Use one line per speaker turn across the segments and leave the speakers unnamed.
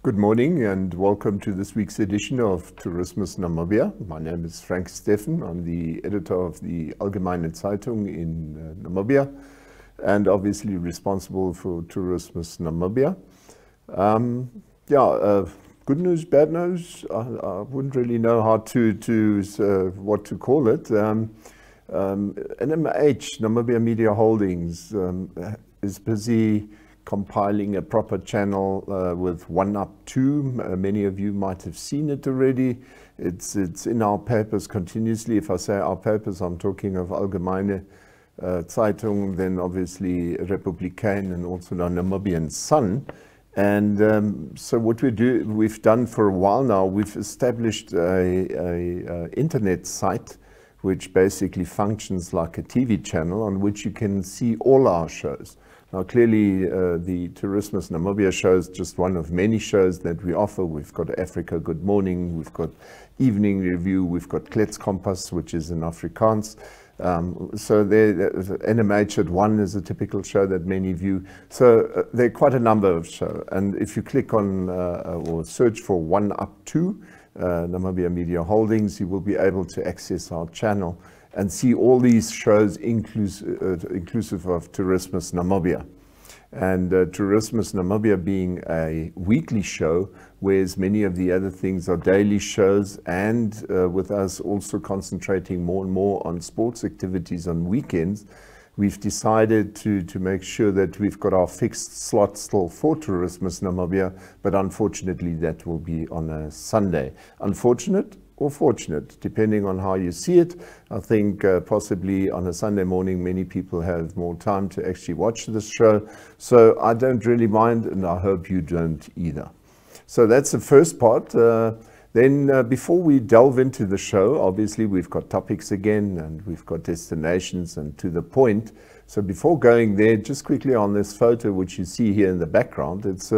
Good morning and welcome to this week's edition of Tourismus Namibia. My name is Frank Steffen. I'm the editor of the Allgemeine Zeitung in Namibia and obviously responsible for Tourismus Namibia. Good news, bad news. I wouldn't really know how what to call it. NMH, Namibia Media Holdings, is busy compiling a proper channel with 1up2. Many of you might have seen it already. It's in our papers continuously. If I say our papers, I'm talking of Allgemeine Zeitung, then obviously Republikein and also the Namibian Sun. And so what we've done for a while now, we've established a internet site which basically functions like a TV channel on which you can see all our shows. Now, clearly, the Tourismus Namibia show is just one of many shows that we offer. We've got Africa Good Morning, we've got Evening Review, we've got Klets Kompass, which is in Afrikaans. So NMH at 1 is a typical show that many view. So there are quite a number of shows. And if you click on or search for 1up2, Namibia Media Holdings, you will be able to access our channel and see all these shows inclusive of Tourismus Namibia. And Tourismus Namibia being a weekly show, whereas many of the other things are daily shows, and with us also concentrating more and more on sports activities on weekends, we've decided to make sure that we've got our fixed slot still for Tourismus Namibia, but unfortunately that will be on a Sunday. Unfortunate or fortunate, depending on how you see it. I think possibly on a Sunday morning, many people have more time to actually watch this show. So I don't really mind, and I hope you don't either. So that's the first part. Then before we delve into the show, obviously we've got topics again, and we've got destinations and to the point. So before going there, just quickly on this photo, which you see here in the background, it's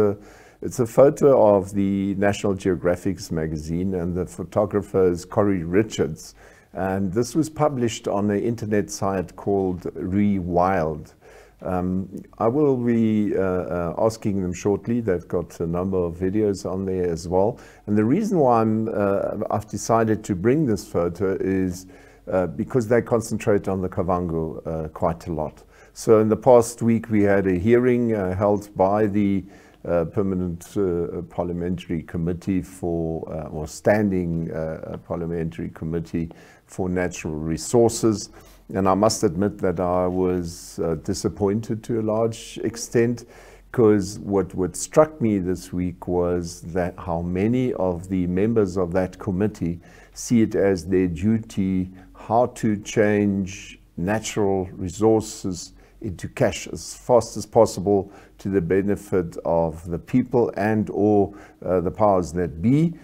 a photo of the National Geographic's magazine, and the photographer is Corey Richards. And this was published on an internet site called Rewild. I will be asking them shortly. They've got a number of videos on there as well. And the reason why I've decided to bring this photo is because they concentrate on the Kavango quite a lot. So in the past week, we had a hearing held by the Permanent Parliamentary Committee or Standing Parliamentary Committee for Natural Resources. And I must admit that I was disappointed to a large extent, because what struck me this week was that how many of the members of that committee see it as their duty how to change natural resources into cash as fast as possible to the benefit of the people and or the powers that be.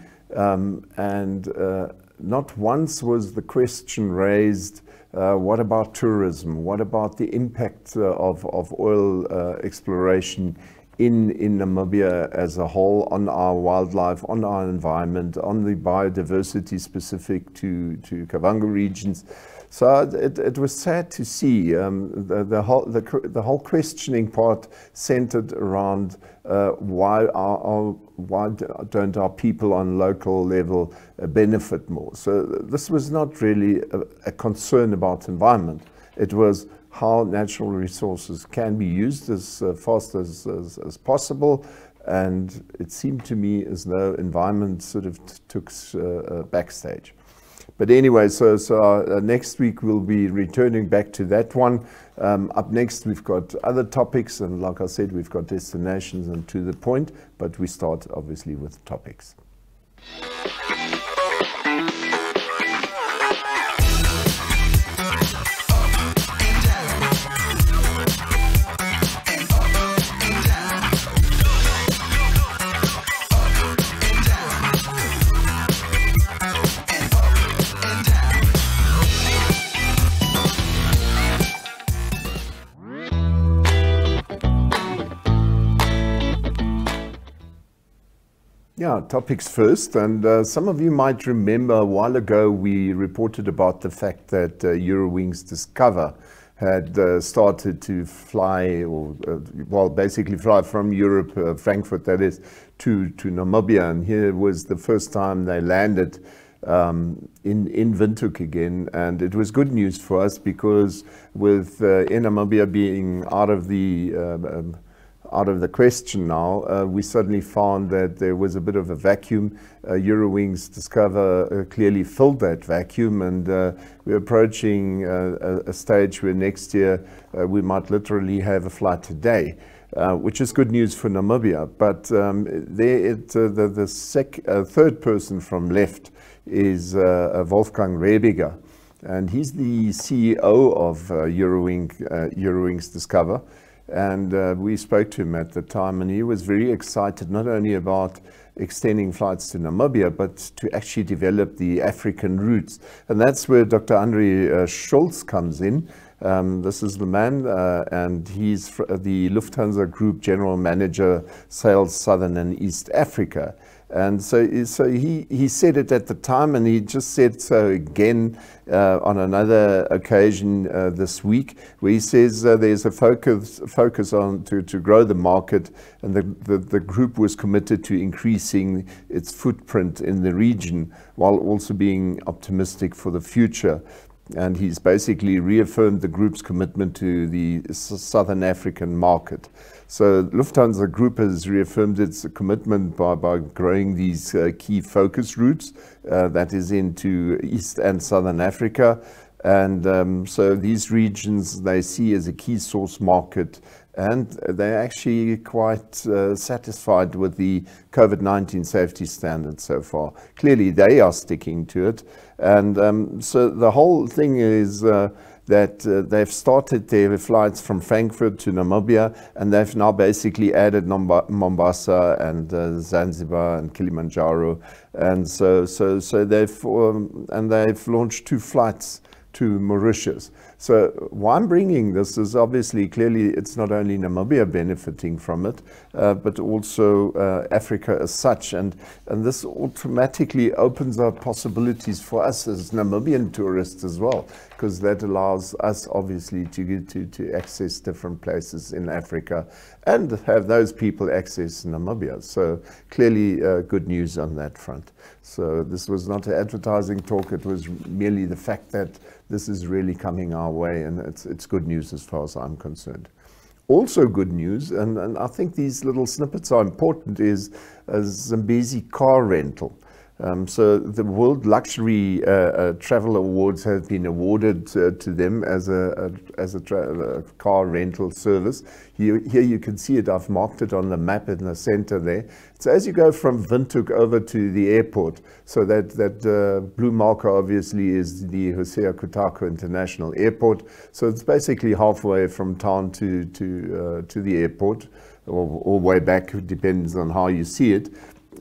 Not once was the question raised, what about tourism? What about the impact of oil exploration in Namibia as a whole on our wildlife, on our environment, on the biodiversity specific to Kavango regions? So it was sad to see the whole questioning part centered around why don't our people on local level benefit more. So this was not really a concern about environment. It was how natural resources can be used as fast as possible. And it seemed to me as though environment sort of took backstage. But anyway, so next week we'll be returning back to that one. Up next, we've got other topics, and like I said, we've got destinations and to the point, but we start obviously with topics. Yeah, topics first, and some of you might remember a while ago we reported about the fact that Eurowings Discover had started to fly, or well, basically fly from Europe, Frankfurt that is, to Namibia. And here was the first time they landed in Windhoek again, and it was good news for us because with Air Namibia being out of the question now, we suddenly found that there was a bit of a vacuum. Eurowings Discover clearly filled that vacuum, and we're approaching a stage where next year we might literally have a flight a day. Which is good news for Namibia, but the third person from left is Wolfgang Rebiger, and he's the CEO of Eurowings Discover, and we spoke to him at the time, and he was very excited not only about extending flights to Namibia, but to actually develop the African routes, and that's where Dr. Andre Schultz comes in. This is the man, and he's the Lufthansa Group General Manager, Sales Southern and East Africa. And so he said it at the time, and he just said so again on another occasion this week, where he says there's a focus on to grow the market, and the group was committed to increasing its footprint in the region while also being optimistic for the future. And he's basically reaffirmed the group's commitment to the Southern African market. So Lufthansa Group has reaffirmed its commitment by growing these key focus routes, that is into East and Southern Africa. And so these regions they see as a key source market, and they're actually quite satisfied with the COVID-19 safety standards so far. Clearly they are sticking to it. And so the whole thing is that they've started their flights from Frankfurt to Namibia, and they've now basically added Mombasa and Zanzibar and Kilimanjaro, and so they've launched 2 flights to Mauritius. So why I'm bringing this is obviously clearly it's not only Namibia benefiting from it, but also Africa as such, and this automatically opens up possibilities for us as Namibian tourists as well, because that allows us obviously to get to access different places in Africa and have those people access Namibia. So clearly good news on that front. So this was not an advertising talk, it was merely the fact that this is really coming our way, and it's good news as far as I'm concerned. Also good news, and I think these little snippets are important, is Zambezi car rental. So the World Luxury Travel Awards have been awarded to them as a car rental service. Here you can see it. I've marked it on the map in the center there. So as you go from Windhoek over to the airport, so that blue marker obviously is the Hosea Kutako International Airport. So it's basically halfway from town to the airport, or way back, it depends on how you see it.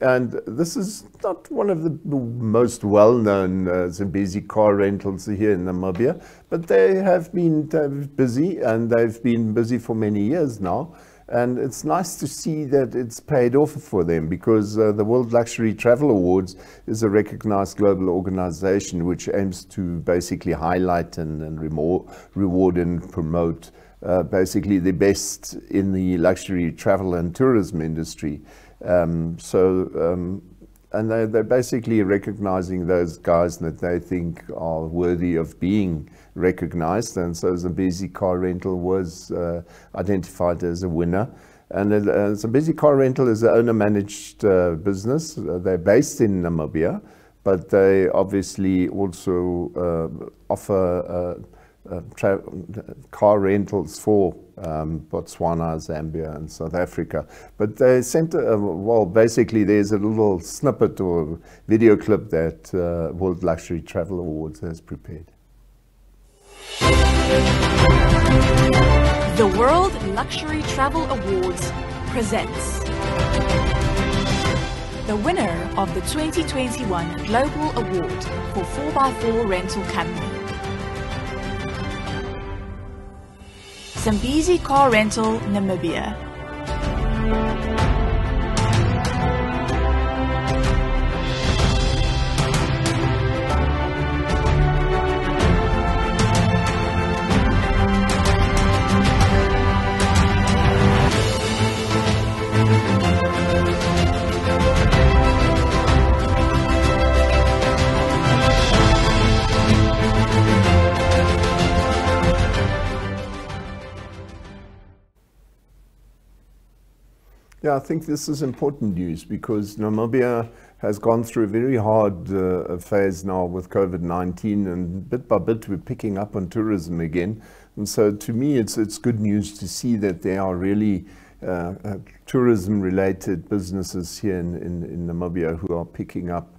And this is not one of the most well-known Zambezi car rentals here in Namibia, but they have been busy, and they've been busy for many years now. And it's nice to see that it's paid off for them, because the World Luxury Travel Awards is a recognized global organization which aims to basically highlight and reward and promote basically the best in the luxury travel and tourism industry. And they're basically recognizing those guys that they think are worthy of being recognized, and so Zambezi Car Rental was identified as a winner. And Zambezi Car Rental is an owner-managed business. They're based in Namibia, but they obviously also offer car rentals for Botswana, Zambia and South Africa. But they sent, well, basically there's a little snippet or video clip that World Luxury Travel Awards has prepared.
The World Luxury Travel Awards presents the winner of the 2021 Global Award for 4x4 Rental Company. Zambezi Car Rental, Namibia.
Yeah, I think this is important news because Namibia has gone through a very hard phase now with COVID-19, and bit by bit we're picking up on tourism again. And so to me it's good news to see that there are really tourism-related businesses here in Namibia who are picking up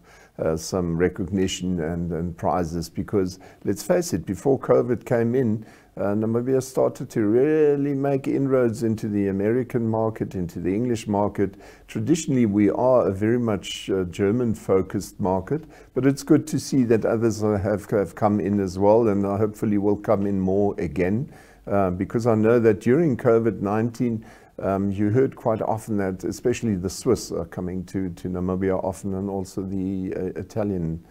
some recognition and prizes, because let's face it, before COVID came in, Namibia started to really make inroads into the American market, into the English market. Traditionally, we are a very much German-focused market, but it's good to see that others have come in as well, and hopefully will come in more again, because I know that during COVID-19, you heard quite often that especially the Swiss are coming to Namibia often, and also the Italian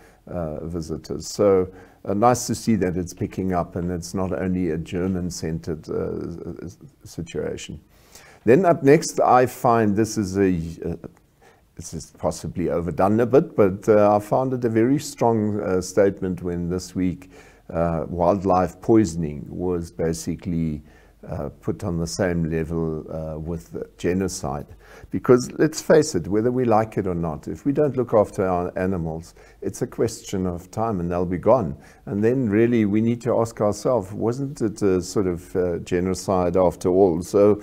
visitors. So nice to see that it's picking up and it's not only a German-centered situation. Then up next, I find this is possibly overdone a bit, but I found it a very strong statement when this week wildlife poisoning was basically put on the same level with genocide. Because let's face it, whether we like it or not, if we don't look after our animals, it's a question of time and they'll be gone. And then really we need to ask ourselves, wasn't it a sort of genocide after all? So,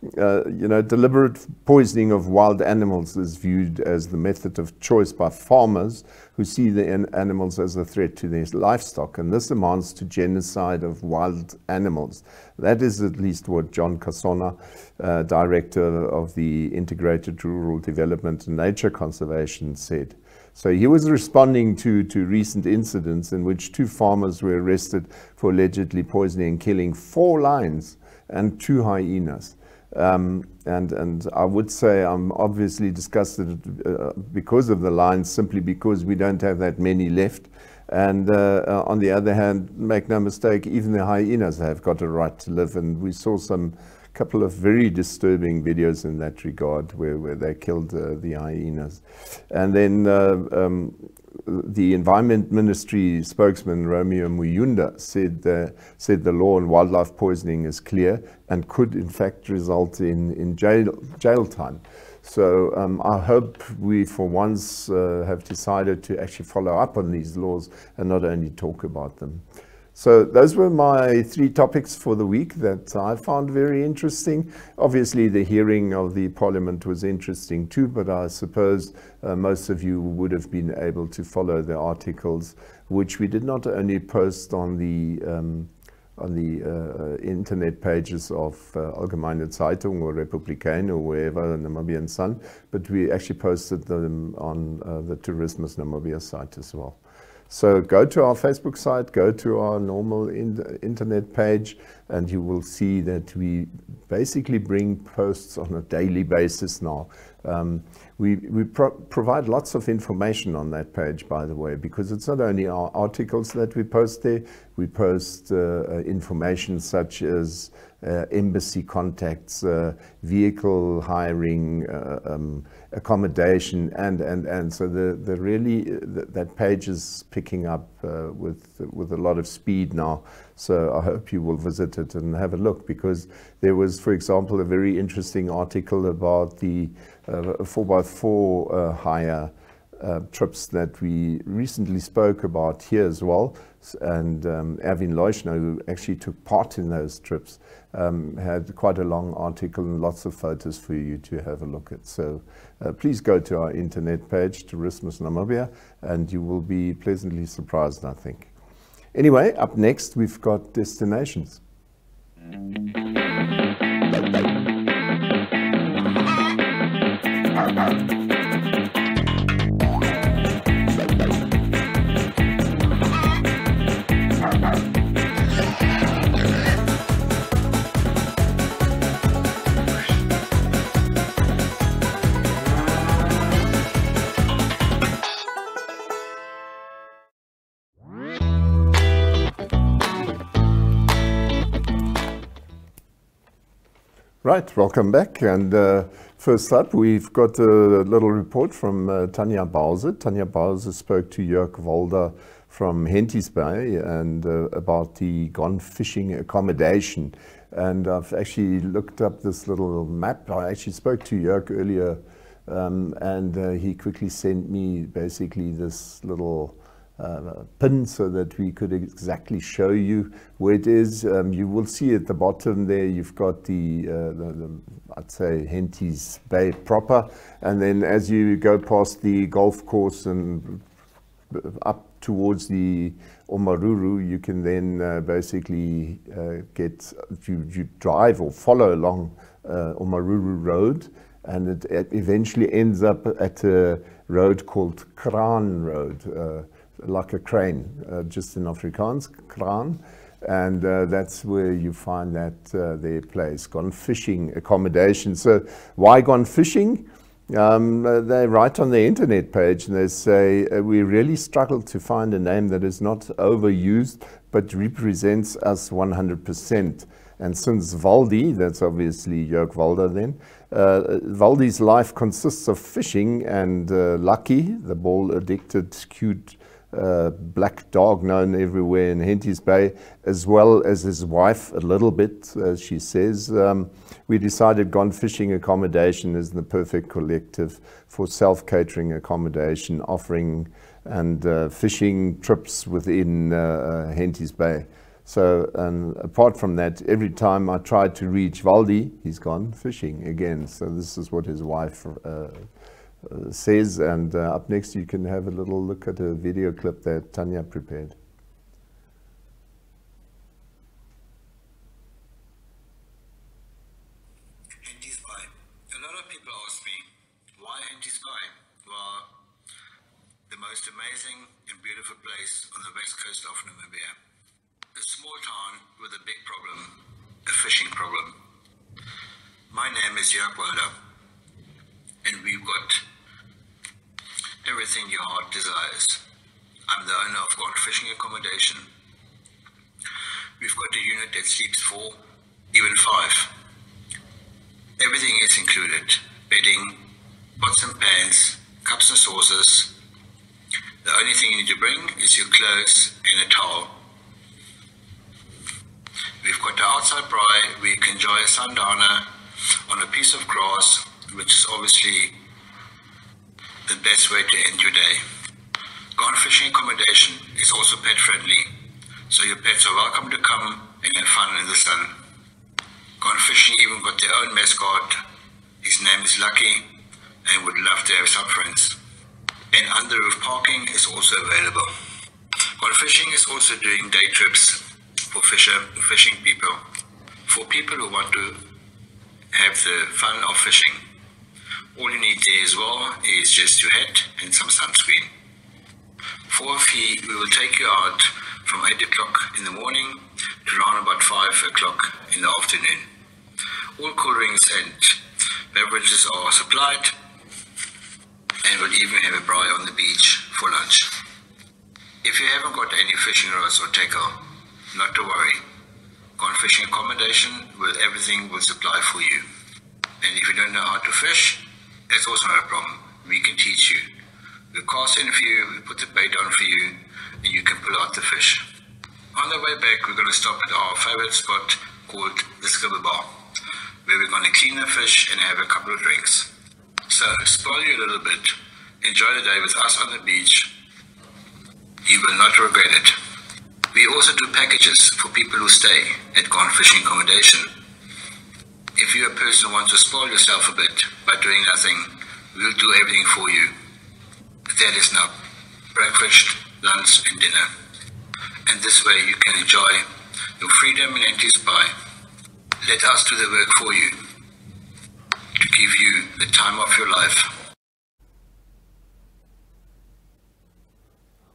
deliberate poisoning of wild animals is viewed as the method of choice by farmers who see the animals as a threat to their livestock, and this amounts to genocide of wild animals. That is at least what John Kasona, Director of the Integrated Rural Development and Nature Conservation, said. So he was responding to recent incidents in which 2 farmers were arrested for allegedly poisoning and killing 4 lions and 2 hyenas. And I would say I'm obviously disgusted because of the lions, simply because we don't have that many left. And on the other hand, make no mistake, even the hyenas have got a right to live. And we saw some couple of very disturbing videos in that regard where they killed the hyenas. And then the Environment Ministry spokesman Romeo Muyunda said the law on wildlife poisoning is clear and could in fact result in jail time. So I hope we for once have decided to actually follow up on these laws and not only talk about them. So those were my 3 topics for the week that I found very interesting. Obviously the hearing of the Parliament was interesting too, but I suppose most of you would have been able to follow the articles, which we did not only post on the internet pages of Allgemeine Zeitung or Republikein or wherever, Namibian Sun, but we actually posted them on the Tourismus Namibia site as well. So go to our Facebook site, go to our normal internet page, and you will see that we basically bring posts on a daily basis now. We provide lots of information on that page, by the way, because it's not only our articles that we post there, we post information such as embassy contacts, vehicle hiring, accommodation, and so that page is picking up with a lot of speed now. So I hope you will visit it and have a look, because there was, for example, a very interesting article about the 4x4 hire trips that we recently spoke about here as well. And Erwin Leuschner, who actually took part in those trips, had quite a long article and lots of photos for you to have a look at. So please go to our internet page, Tourismus Namibia, and you will be pleasantly surprised, I think. Anyway, up next we've got destinations. Right, welcome back. And first up, we've got a little report from Tanja Bause. Tanja Bause spoke to Jörg Walder from Henties Bay and about the gone fishing accommodation. And I've actually looked up this little map. I actually spoke to Jörg earlier, and he quickly sent me basically this little pin so that we could exactly show you where it is. You will see at the bottom there, you've got the I'd say Henties Bay proper, and then as you go past the golf course and up towards the Omaruru, you can then basically get, you drive or follow along Omaruru Road, and it eventually ends up at a road called Kraan Road, like a crane, just in Afrikaans, Kraan. And that's where you find that their place, Gone Fishing Accommodation. So why Gone Fishing? They write on the internet page and they say, we really struggle to find a name that is not overused but represents us 100%. And since Valdi, that's obviously Jörg Walder then, Valdi's life consists of fishing, and Lucky, the ball-addicted, cute black dog known everywhere in Henties Bay, as well as his wife a little bit, as she says, we decided Gone Fishing Accommodation is the perfect collective for self-catering accommodation, offering and fishing trips within Henties Bay. So, and apart from that, every time I try to reach Valdi, he's gone fishing again. So this is what his wife says. And up next, you can have a little look at a video clip that Tanja prepared.
Henties Bay. A lot of people ask me, why Henties Bay? Well, the most amazing and beautiful place on the west coast of Namibia. A small town with a big problem, a fishing problem. My name is Jörg Walder, and we've got everything your heart desires. I'm the owner of Gone Fishing Accommodation. We've got a unit that sleeps 4, even 5. Everything is included: bedding, pots and pans, cups and saucers. The only thing you need to bring is your clothes and a towel. We've got the outside braai where you can enjoy a sundowner on a piece of grass, which is obviously the best way to end your day. Gone Fishing Accommodation is also pet friendly, so your pets are welcome to come and have fun in the sun. Gone Fishing even got their own mascot. His name is Lucky, and would love to have some friends. And under roof parking is also available. Gone Fishing is also doing day trips for fishing people, for people who want to have the fun of fishing. All you need there as well is just your hat and some sunscreen. For a fee, we will take you out from 8 o'clock in the morning to around about 5 o'clock in the afternoon. All cool drinks and beverages are supplied, and we'll even have a braai on the beach for lunch. If you haven't got any fishing rods or tackle, not to worry. Gone Fishing Accommodation with everything will supply for you. And if you don't know how to fish, that's also not a problem. We can teach you. We'll cast in for you, we put the bait on for you, and you can pull out the fish. On the way back, we're going to stop at our favorite spot called the Skibber Bar, where we're going to clean the fish and have a couple of drinks. So, spoil you a little bit. Enjoy the day with us on the beach. You will not regret it. We also do packages for people who stay at Gone Fishing Accommodation. If you're a person who wants to spoil yourself a bit by doing nothing, we'll do everything for you. That is now breakfast, lunch and dinner. And this way you can enjoy your freedom in Henties Bay. Let us do the work for you to give you the time of your life.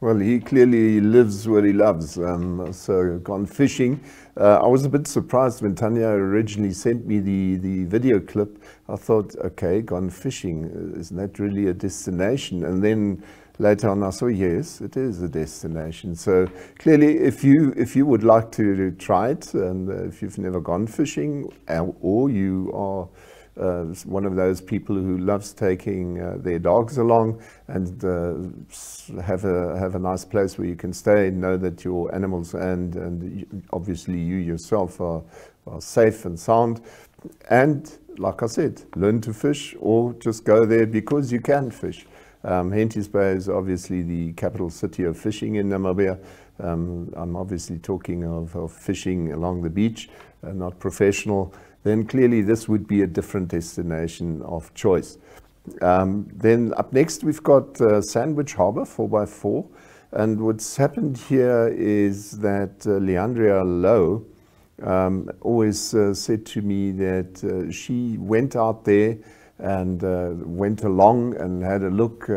Well, he clearly lives where he loves, so Gone Fishing. I was a bit surprised when Tanja originally sent me the video clip. I thought, okay, Gone Fishing, isn't that really a destination? And then later on I saw, yes, it is a destination. So clearly, if you would like to try it, and if you've never gone fishing, or you are one of those people who loves taking their dogs along and have a nice place where you can stay and know that your animals and obviously you yourself are safe and sound. And like I said, learn to fish or just go there because you can fish. Henties Bay is obviously the capital city of fishing in Namibia. I'm obviously talking of fishing along the beach, not professional. Then clearly this would be a different destination of choice. Then up next we've got Sandwich Harbour 4x4, and what's happened here is that Leandrea Louw always said to me that she went out there and went along and had a look.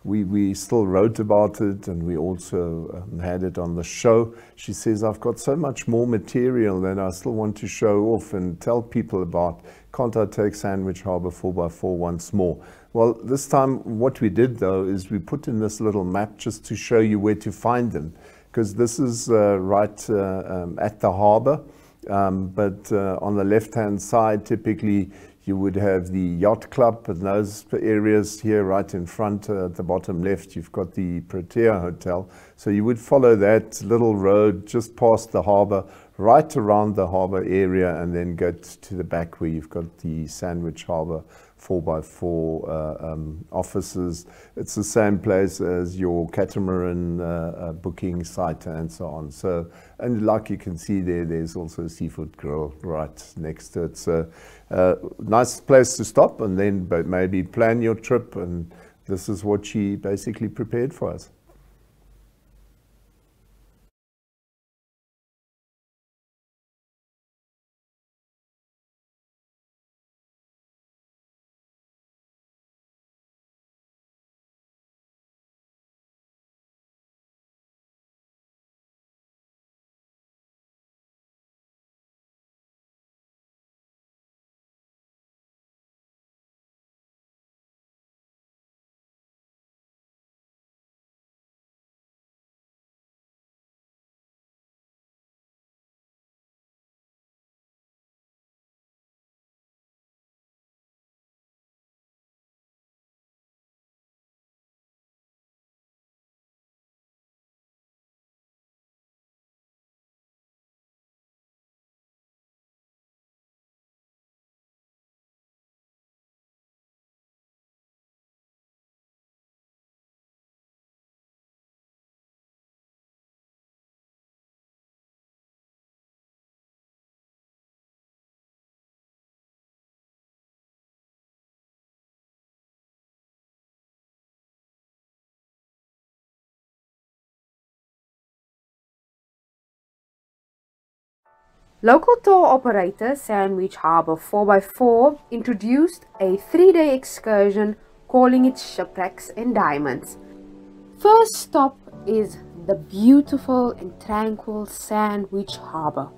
We still wrote about it, and we also had it on the show. She says, I've got so much more material that I still want to show off and tell people about. Can't I take Sandwich Harbour 4x4 once more? Well, this time what we did though is we put in this little map just to show you where to find them, because this is right at the harbour, but on the left hand side typically you would have the yacht club and those areas. Here right in front at the bottom left you've got the Protea Hotel. So you would follow that little road just past the harbour, right around the harbour area, and then go to the back where you've got the Sandwich Harbour 4x4 offices. It's the same place as your catamaran booking site and so on. So, and like you can see there, there's also a seafood grill right next to it. So nice place to stop and then maybe plan your trip, and this is what she basically prepared for us.
Local tour operator Sandwich Harbour 4x4 introduced a 3-day excursion calling it Shipwrecks and Diamonds. First stop is the beautiful and tranquil Sandwich Harbour.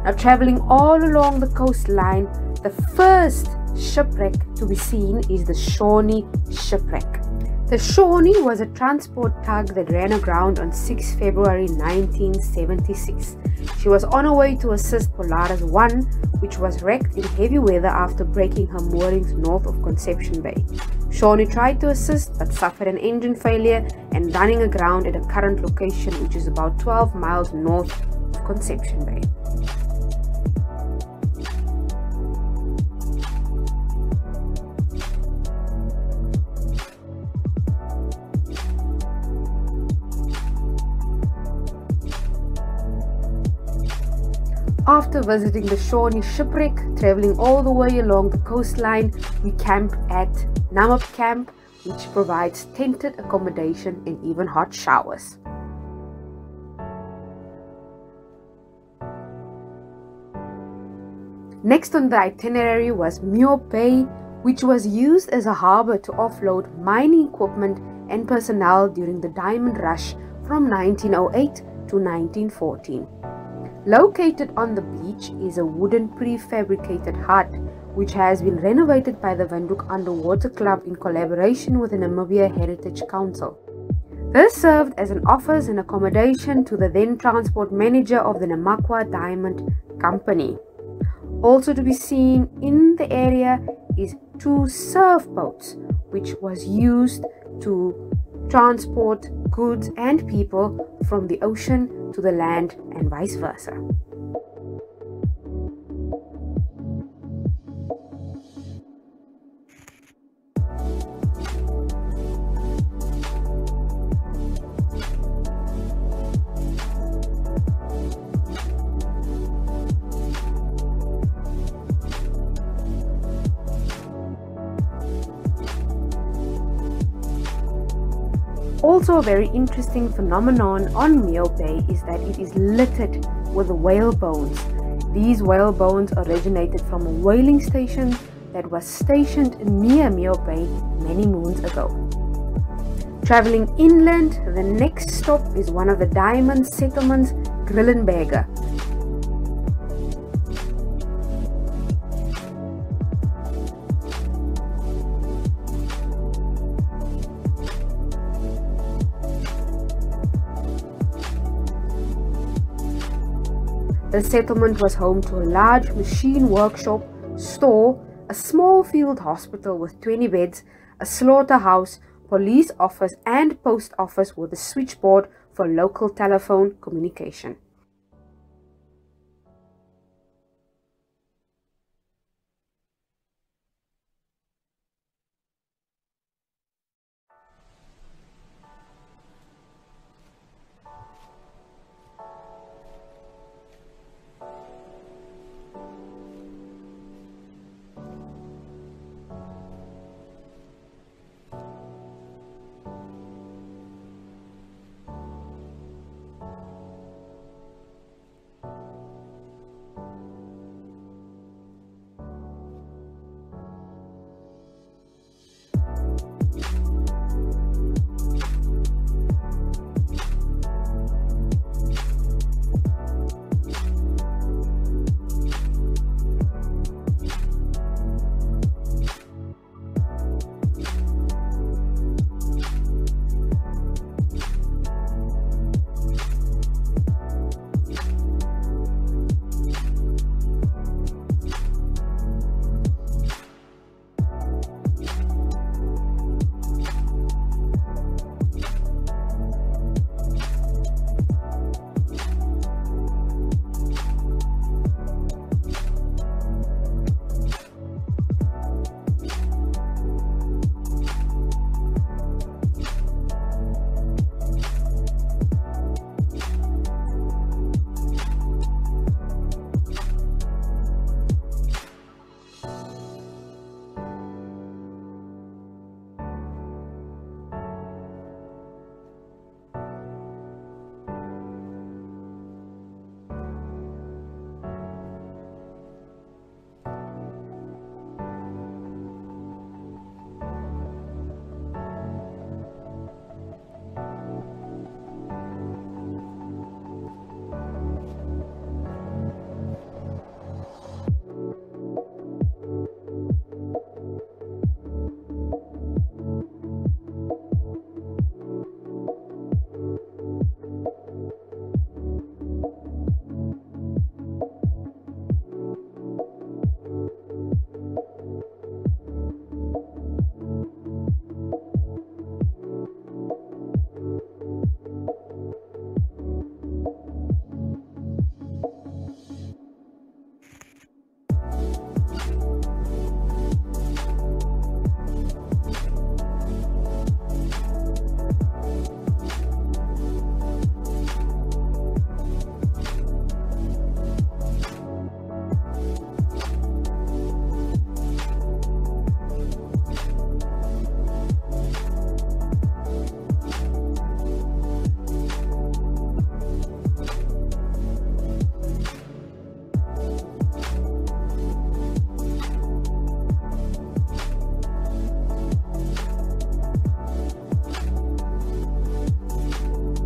Now, traveling all along the coastline, the first shipwreck to be seen is the Shawnee Shipwreck. The Shawnee was a transport tug that ran aground on 6 February 1976. She was on her way to assist Polaris 1, which was wrecked in heavy weather after breaking her moorings north of Conception Bay. Shawnee tried to assist but suffered an engine failure and running aground at a current location which is about 12 miles north of Conception Bay. After visiting the Shawnee Shipwreck, traveling all the way along the coastline, we camped at Namib Camp, which provides tented accommodation and even hot showers. Next on the itinerary was Muir Bay, which was used as a harbour to offload mining equipment and personnel during the diamond rush from 1908 to 1914. Located on the beach is a wooden prefabricated hut which has been renovated by the Windhoek Underwater Club in collaboration with the Namibia Heritage Council. This served as an office and accommodation to the then transport manager of the Namakwa Diamond Company. Also to be seen in the area is 2 surf boats, which was used to transport goods and people from the ocean to the land and vice versa. Also a very interesting phenomenon on Mio Bay is that it is littered with whale bones. These whale bones originated from a whaling station that was stationed near Mio Bay many moons ago. Traveling inland, the next stop is one of the diamond settlements, Grillenberger. The settlement was home to a large machine workshop, store, a small field hospital with 20 beds, a slaughterhouse, police office and post office with a switchboard for local telephone communication.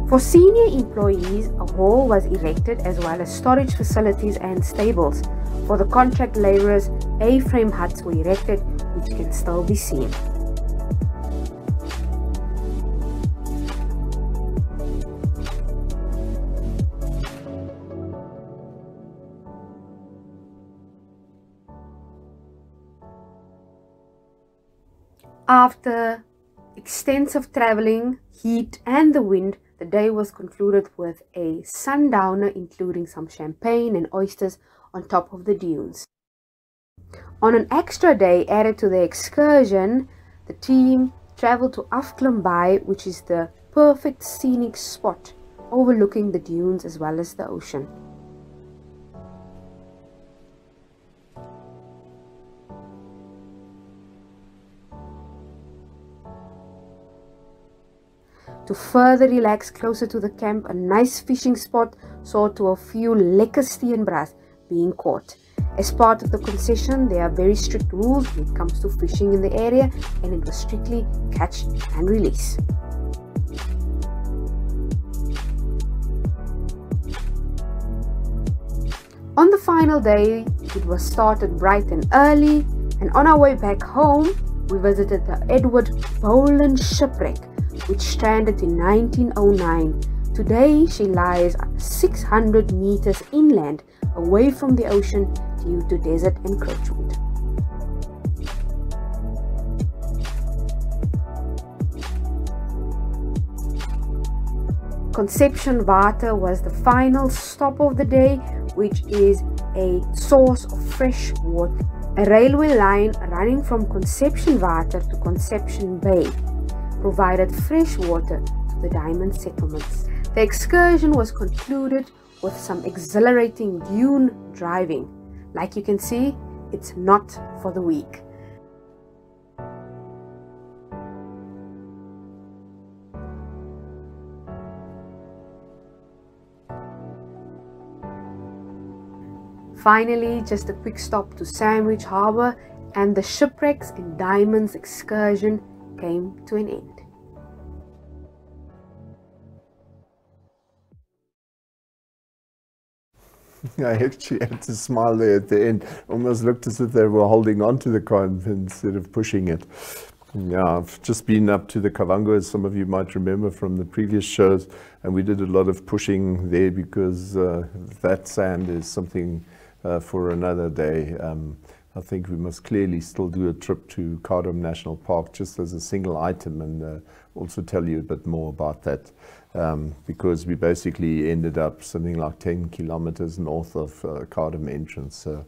For senior employees, a hall was erected as well as storage facilities and stables. For the contract labourers, A-frame huts were erected, which can still be seen. After extensive travelling, heat and the wind, the day was concluded with a sundowner including some champagne and oysters on top of the dunes. On an extra day added to the excursion, the team travelled to Afklim Bay, which is the perfect scenic spot overlooking the dunes as well as the ocean. To further relax closer to the camp, a nice fishing spot saw to a few lekker steenbras being caught. As part of the concession, there are very strict rules when it comes to fishing in the area, and it was strictly catch and release. On the final day, it was started bright and early, and on our way back home, we visited the Edward Boland shipwreck, which stranded in 1909. Today, she lies 600 meters inland, away from the ocean due to desert encroachment. Conception Water was the final stop of the day, which is a source of fresh water. A railway line running from Conception Water to Conception Bay provided fresh water to the diamond settlements. The excursion was concluded with some exhilarating dune driving. Like you can see, it's not for the weak. Finally, just a quick stop to Sandwich Harbour, and the shipwrecks and diamonds excursion came to an end.
I actually had to smile there at the end. Almost looked as if they were holding on to the car instead of pushing it. Yeah, I've just been up to the Kavango, as some of you might remember from the previous shows, and we did a lot of pushing there because that sand is something for another day. I think we must clearly still do a trip to Cardam National Park just as a single item, and also tell you a bit more about that, because we basically ended up something like 10 kilometers north of Cardam entrance. So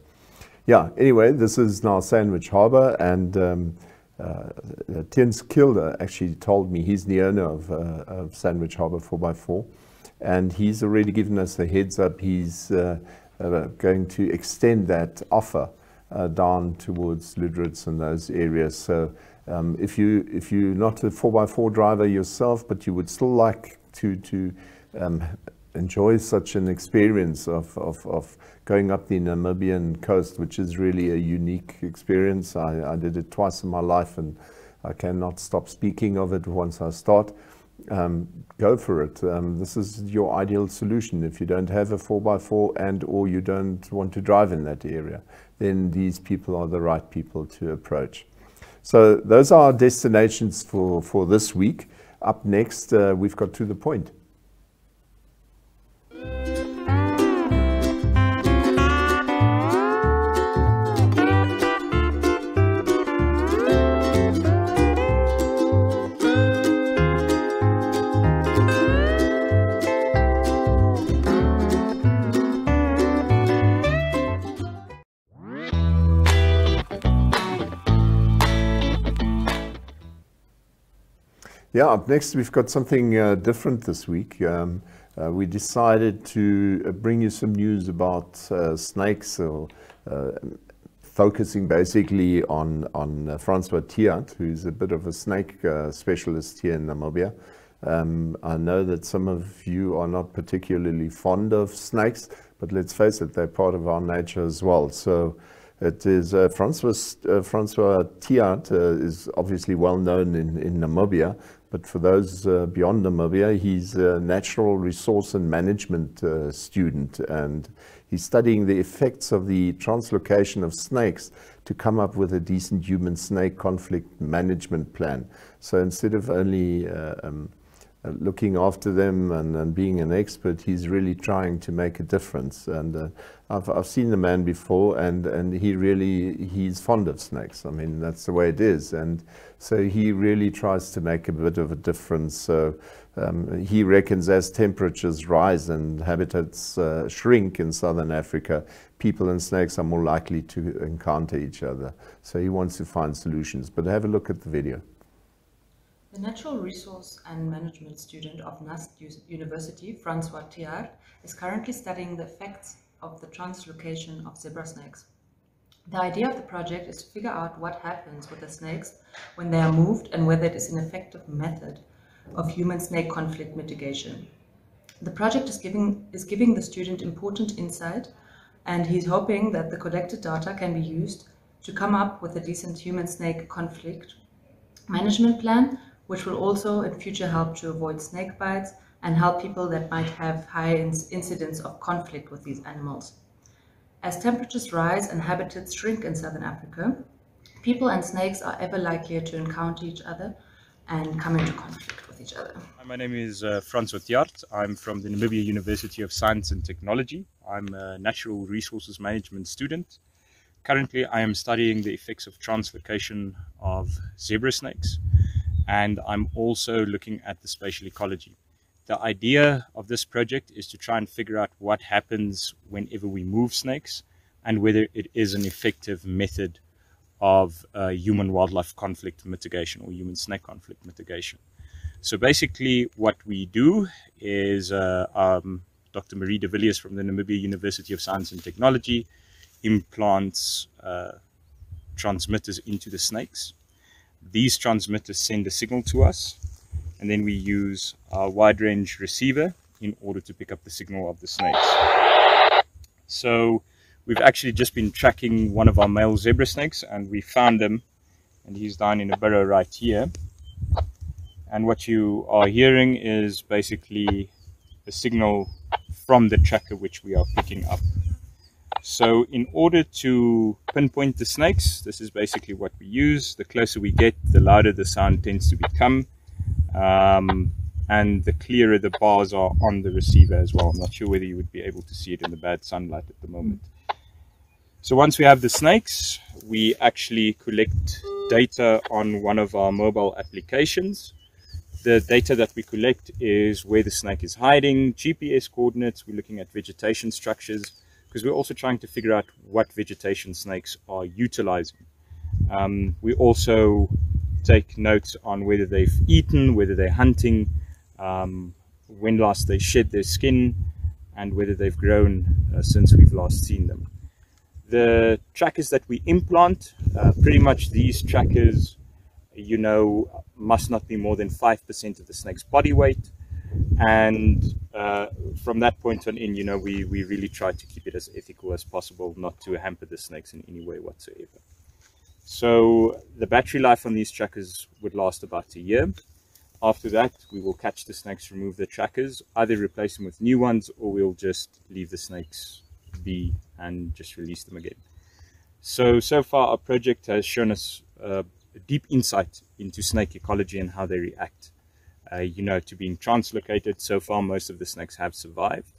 yeah, anyway, this is now Sandwich Harbour, and Tiens Kilder actually told me, he's the owner of Sandwich Harbour 4x4, and he's already given us a heads up. He's going to extend that offer down towards Lüderitz and those areas. So if you're not a 4x4 driver yourself, but you would still like to enjoy such an experience of going up the Namibian coast, which is really a unique experience. I did it twice in my life, and I cannot stop speaking of it once I start. Go for it. This is your ideal solution. If you don't have a 4x4 and or you don't want to drive in that area, then these people are the right people to approach. So those are our destinations for this week. Up next, we've got To The Point. Yeah, up next we've got something different this week. We decided to bring you some news about snakes, or focusing basically on Francois Theart, who's a bit of a snake specialist here in Namibia. I know that some of you are not particularly fond of snakes, but let's face it, they're part of our nature as well. So it is Francois Theart is obviously well known in Namibia, But for those beyond Namibia, he's a natural resource and management student, and he's studying the effects of the translocation of snakes to come up with a decent human-snake conflict management plan. So instead of only looking after them and being an expert, he's really trying to make a difference. And I've seen the man before, and he's fond of snakes. I mean, that's the way it is. And so he really tries to make a bit of a difference. So he reckons as temperatures rise and habitats shrink in southern Africa, people and snakes are more likely to encounter each other. So he wants to find solutions. But have a look at the video.
The natural resource and management student of NAST University, Francois Theart, is currently studying the effects of the translocation of zebra snakes. The idea of the project is to figure out what happens with the snakes when they are moved and whether it is an effective method of human-snake conflict mitigation. The project is giving the student important insight, and he's hoping that the collected data can be used to come up with a decent human-snake conflict management plan, which will also in future help to avoid snake bites and help people that might have high incidence of conflict with these animals. As temperatures rise and habitats shrink in southern Africa, people and snakes are ever likelier to encounter each other and come into conflict with each other.
My name is Francois Theart. I'm from the Namibia University of Science and Technology. I'm a natural resources management student. Currently, I am studying the effects of translocation of zebra snakes, and I'm also looking at the spatial ecology. The idea of this project is to try and figure out what happens whenever we move snakes and whether it is an effective method of human-wildlife conflict mitigation or human-snake conflict mitigation. So basically what we do is Dr. Marie de Villiers from the Namibia University of Science and Technology implants transmitters into the snakes. These transmitters send a signal to us, and then we use our wide range receiver in order to pick up the signal of the snakes. So we've actually just been tracking one of our male zebra snakes, and we found him, and he's down in a burrow right here. And what you are hearing is basically a signal from the tracker which we are picking up. So in order to pinpoint the snakes, this is basically what we use. The closer we get, the louder the sound tends to become, and the clearer the bars are on the receiver as well. I'm not sure whether you would be able to see it in the bad sunlight at the moment. So once we have the snakes, we actually collect data on one of our mobile applications. The data that we collect is where the snake is hiding, GPS coordinates, we're looking at vegetation structures, because we're also trying to figure out what vegetation snakes are utilizing. We also take notes on whether they've eaten, whether they're hunting, when last they shed their skin, and whether they've grown since we've last seen them. The trackers that we implant, pretty much these trackers, you know, must not be more than 5% of the snake's body weight. And from that point on in, you know, we really try to keep it as ethical as possible, not to hamper the snakes in any way whatsoever. So the battery life on these trackers would last about a year. After that, we will catch the snakes, remove the trackers, either replace them with new ones, or we'll just leave the snakes be and just release them again. So far our project has shown us a deep insight into snake ecology and how they react. You know, to being translocated. So far, most of the snakes have survived,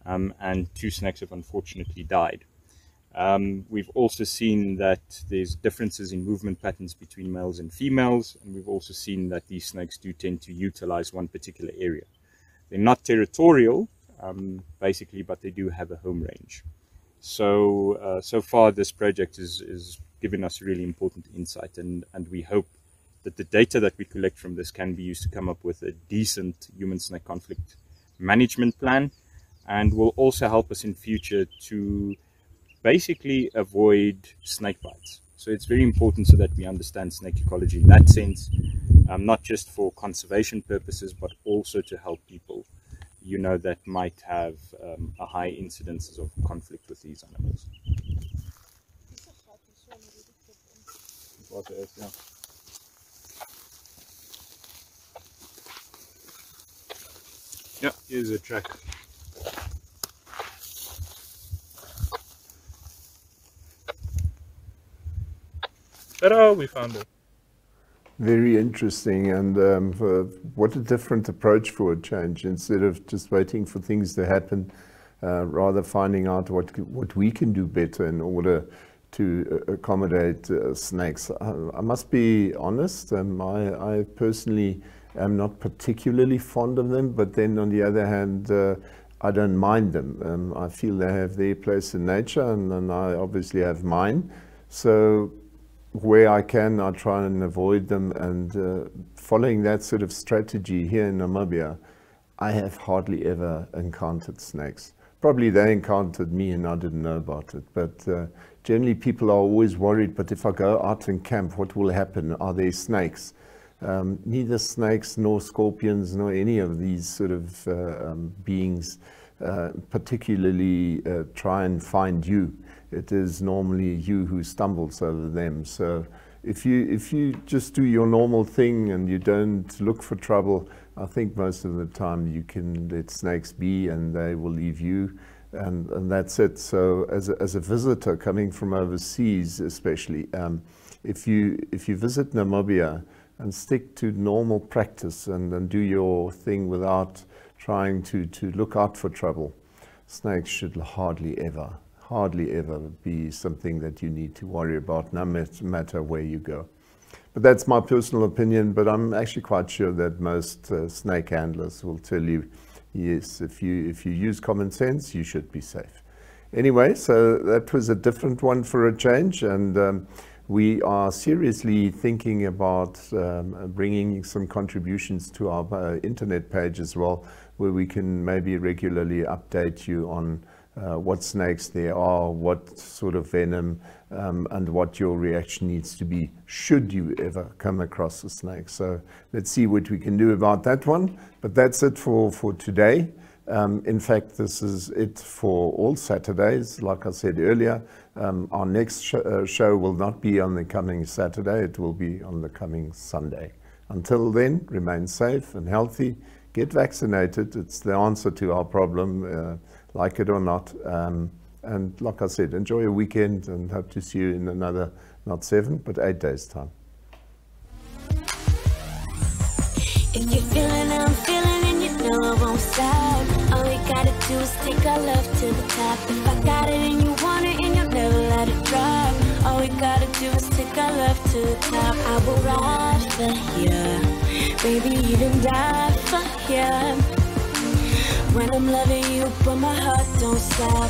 and 2 snakes have unfortunately died. We've also seen that there's differences in movement patterns between males and females, and we've also seen that these snakes do tend to utilize one particular area. They're not territorial, basically, but they do have a home range. So far, this project is giving us really important insight, and we hope that the data that we collect from this can be used to come up with a decent human-snake conflict management plan, and will also help us in future to basically avoid snake bites. So it's very important so that we understand snake ecology in that sense, not just for conservation purposes, but also to help people, you know, that might have a high incidences of conflict with these animals. Yeah, here's a track. Ta-da, we found it.
Very interesting, and what a different approach for a change. Instead of just waiting for things to happen, rather finding out what we can do better in order to accommodate snakes. I must be honest, I personally am not particularly fond of them, but then on the other hand, I don't mind them. I feel they have their place in nature, and I obviously have mine. So where I can, I try and avoid them, and following that sort of strategy here in Namibia, I have hardly ever encountered snakes. Probably they encountered me and I didn't know about it, but generally people are always worried, but if I go out and camp, what will happen? Are there snakes? Neither snakes nor scorpions nor any of these sort of beings particularly try and find you. It is normally you who stumbles over them. So if you just do your normal thing and you don't look for trouble, I think most of the time you can let snakes be and they will leave you, and that's it. So as a visitor coming from overseas, especially, if you visit Namibia and stick to normal practice and do your thing without trying to look out for trouble, snakes should hardly ever be something that you need to worry about, no matter where you go. But that's my personal opinion, but I'm actually quite sure that most snake handlers will tell you, yes, if you use common sense, you should be safe. Anyway, so that was a different one for a change, and we are seriously thinking about bringing some contributions to our internet page as well, where we can maybe regularly update you on what snakes there are, what sort of venom, and what your reaction needs to be should you ever come across a snake. So let's see what we can do about that one. But that's it for today. In fact, this is it for all Saturdays. Like I said earlier, our next show will not be on the coming Saturday, it will be on the coming Sunday. Until then, remain safe and healthy, get vaccinated. It's the answer to our problem, like it or not. And like I said, enjoy your weekend and hope to see you in another, not 7, but 8 days' time.
If you're feeling, I'm feeling, and you know I won't stop. All we gotta do is take our love to the top. If I got it and you want it and you'll never let it drop. All we gotta do is take our love to the top. I will ride for you, baby, even die for you. When I'm loving you, but my heart don't stop.